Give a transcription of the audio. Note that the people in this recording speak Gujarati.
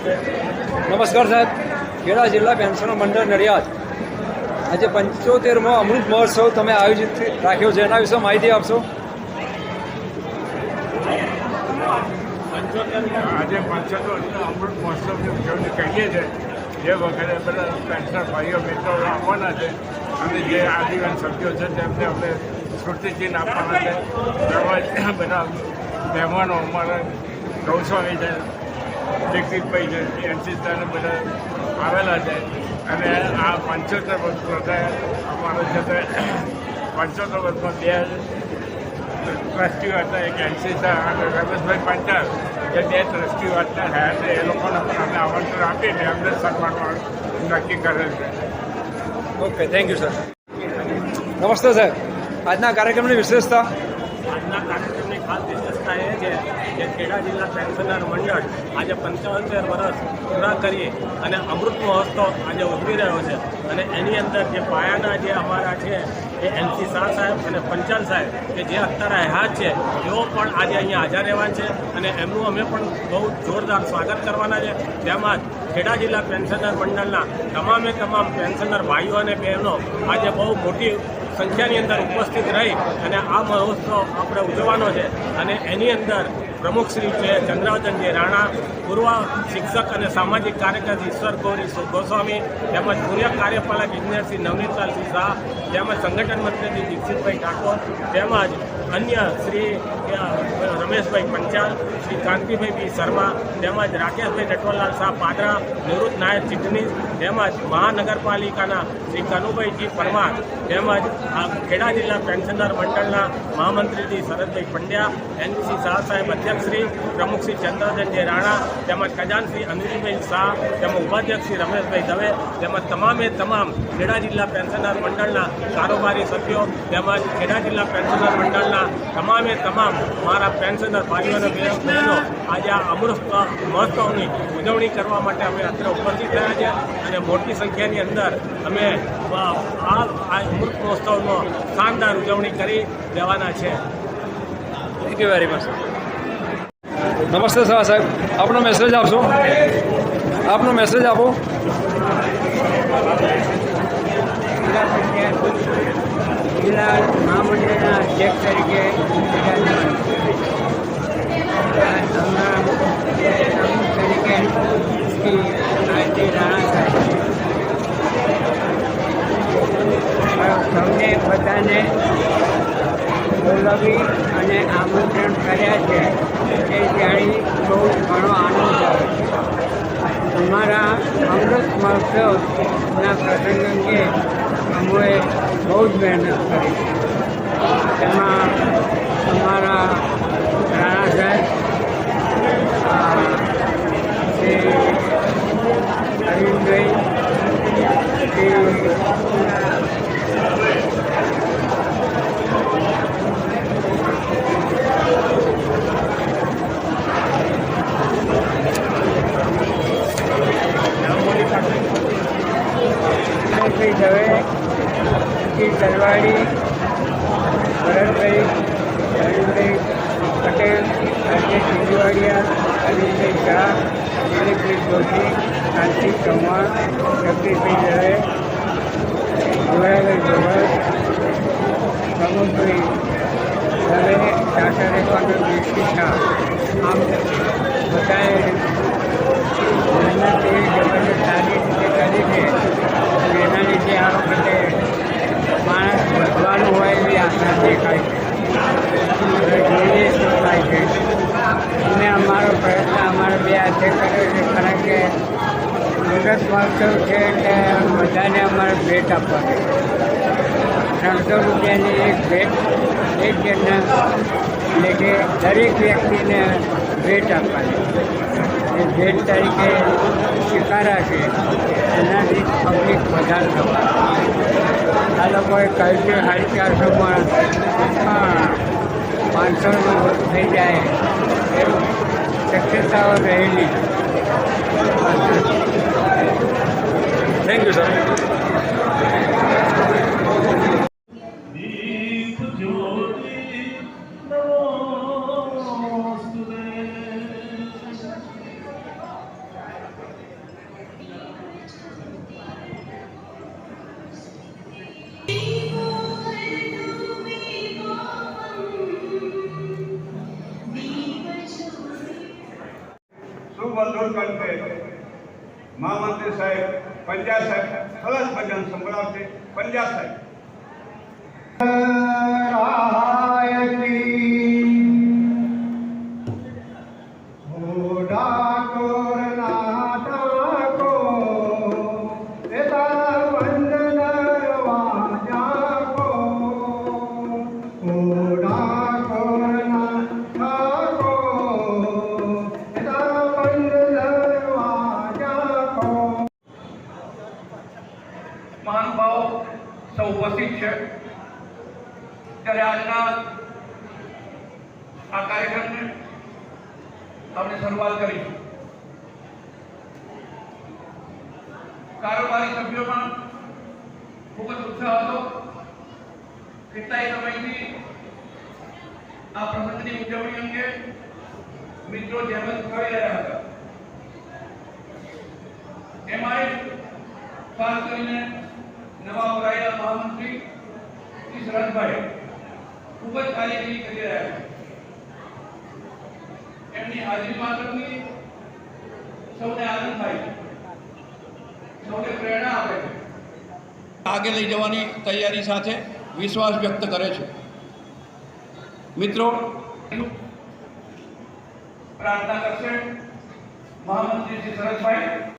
નમસ્કાર સાહેબ, ખેડા જિલ્લા પેન્શનર મંડળ નડિયાદ આજે 75મો અમૃત મહોત્સવ તમે આયોજિત રાખ્યો છે, એના વિશે માહિતી આપશો. આજે 75 અમૃત મહોત્સવની ઉજવણી કરીએ છીએ. જે વખતે બધા પેન્શનર ભાઈઓ મિત્રો આવવાના છે અને જે આગેવાન સભ્યો છે તેમને આપણે સ્મૃતિચિહ્ન આપવાના છે. તેમજ બધા મહેમાનો અમારા ગૌસ્વામી છે, દીક્ષિતભાઈ છે, એનસીસ્તાને બધા આવેલા છે અને આ 75 વર્ષ બધા અમારા છે તે 75 વર્ષમાં 2 ટ્રસ્ટીઓ હતા, એક એનસીસ્તા અને રમેશભાઈ પંચાલ જે 2 ટ્રસ્ટીઓ હતા હયાત, એ લોકોને પણ અમે આમંત્રણ આપીને એમને સન્માનવા નક્કી કરેલ છે. Okay, thank you sir. નમસ્તે સાહેબ, આજના કાર્યક્રમની વિશેષતા. આજના કાર્યક્રમની ખાસ વિશેષતા એ છે કે ખેડા જિલ્લા પેન્શનર મંડળ આજે 75 વર્ષ પૂરા કરી અને અમૃત મહોત્સવ આજે ઉજવી રહ્યો છે અને એની અંદર જે પાયાના જે અમારા છે એ એનસી શાહ સાહેબ અને પંચાલ સાહેબ કે જે અત્યારે હયાત છે તેઓ પણ આજે અહીંયા હાજર રહેવાના છે અને એમનું અમે પણ બહુ જોરદાર સ્વાગત કરવાના છે. તેમજ ખેડા જિલ્લા પેન્શનર મંડળના તમામ પેન્શનર ભાઈઓ અને બહેનો આજે બહુ મોટી સંખ્યાની અંદર ઉપસ્થિત રહી અને આ મહોત્સવ આપણે ઉજવવાનો છે અને એની અંદર પ્રમુખશ્રી છે ચંદ્રાવતનજી રાણા, પૂર્વ શિક્ષક અને સામાજિક કાર્યકર ઈશ્વર ગોસ્વામી, તેમજ પૂર્વ કાર્યપાલક ઇજનેર શ્રી નવનીતલાલસિંહ શાહ, તેમજ સંગઠન મંત્રી દીક્ષિતભાઈ ઠાકોર, તેમજ અન્ય શ્રી રમેશભાઈ પંચાલ, શ્રી કાંતિભાઈ બી શર્મા, તેમજ રાકેશભાઈ નટવરલાલ શાહ પાદરા, નિવૃત્ત નાયબ ચીટણી, તેમજ મહાનગરપાલિકાના શ્રી કનુભાઈજી પરમાર, તેમજ ખેડા જિલ્લા પેન્શનર મંડળના મહામંત્રીજી શરદભાઈ પંડ્યા, એનસી શાહ સાહેબ અધ્યક્ષશ્રી, પ્રમુખ શ્રી ચંદ્રધનજી રાણા, તેમજ ખજાન શ્રી અનિલભાઈ શાહ, તેમજ ઉપાધ્યક્ષ શ્રી રમેશભાઈ દવે, તેમજ તમામ ખેડા જિલ્લા પેન્શનર મંડળના કારોબારી સભ્યો, તેમજ ખેડા જિલ્લા પેન્શનર મંડળના તમામ મારા પેન્શનર ભાઈઓ અને બહેનો આજે આ અમૃત મહોત્સવની ઉજવણી કરવા માટે અમે અત્યારે ઉપસ્થિત થયા છે અને મોટી સંખ્યાની અંદર અમે આ અમૃત મહોત્સવનો શાનદાર ઉજવણી કરી દેવાના છે. Thank you very much. નમસ્તે શાહ સાહેબ, આપનો મેસેજ આપશો. આપનો મેસેજ આપો. જિલ્લા મહામંડળના અધ્યક્ષ તરીકે તરીકે શ્રી આરતી રાણા સાહેબ સૌને બધાને બોલાવી અને આમંત્રણ કર્યા છે તે જાણી બહુ ઘણો આનંદ આવે છે. અમારા અમૃત મહોત્સવના પ્રસંગ અંગે અમે બહુ જ મહેનત કરી. તેમાં અમારા રાણા સાહેબ, શ્રી અરવિંદભાઈ, શ્રી દવે, શ્રી તલવાડી, ભરતભાઈ, અરવિંદભાઈ પટેલ, રાજેશ સિંધુવાડિયા, અરવિંદભાઈ શાહ, દિલીપભાઈ જોશી, કાંતિ ચૌહાણ, જગદીશભાઈ દવે, ગોરાભાઈ જોહર, પ્રમોદભાઈ દવે, ચાર્ટર્ડ એકાઉન્ટન્ટ દીક્ષિત શાહ, આમ બધાએ મહેનત એવી જબરદસ્ત સારી રીતે કરી છે અને એના લીધે આ વખતે માણસ વધવાનું હોય એવી આશા દેખાય છે. હવે જોઈએ શું થાય છે. અમે અમારો પ્રયત્ન અમારા 2 હાથે કર્યો છે, કારણ કે અમૃત મહોત્સવ છે એટલે બધાને અમારે ભેટ આપવાની. 300 રૂપિયાની એક ભેટ, એક જણને એટલે કે દરેક વ્યક્તિને ભેટ આપવાની. એ ભેટ તરીકે સ્વીકારાશે એનાથી પબ્લિક વધારે થવાની. આ લોકોએ કહ્યું છે 450 પણ 500 થઈ જાય એવું શક્યતાઓ રહેલી. Thank you sir. પૂર્વ દૂરકંઠે મહામંત્રી સાહેબ પંડ્યા સાહેબ સરસ ભજન સંભળાવશે. પંડ્યા સાહેબ. મહાનુભાવો સૌ ઉપસ્થિત છે ત્યારે આજના આ કાર્યક્રમને આપણે શરૂઆત કરીશું. કારોબારી સભ્યોમાં ખૂબ જ ઉત્સાહ હતો. કેટલાય સમયથી આ પ્રસંગની ઉજવણી અંગે મિત્રો જેમ જ કરી રહ્યા હતા. એમાં ખાસ કરીને નવા ઉભરાયેલા મહામંત્રી શ્રી શરદભાઈ ખૂબ જ કાર્યગીરી કરી રહ્યા છે. એમની હાજરી માત્રથી સૌને આનંદ થાય છે, સૌને પ્રેરણા આપે છે, આગે લઈ જવાની તૈયારી સાથે વિશ્વાસ વ્યક્ત કરે છે. મિત્રો પ્રાર્થના કરશે મહામંત્રી શ્રી શરદભાઈ.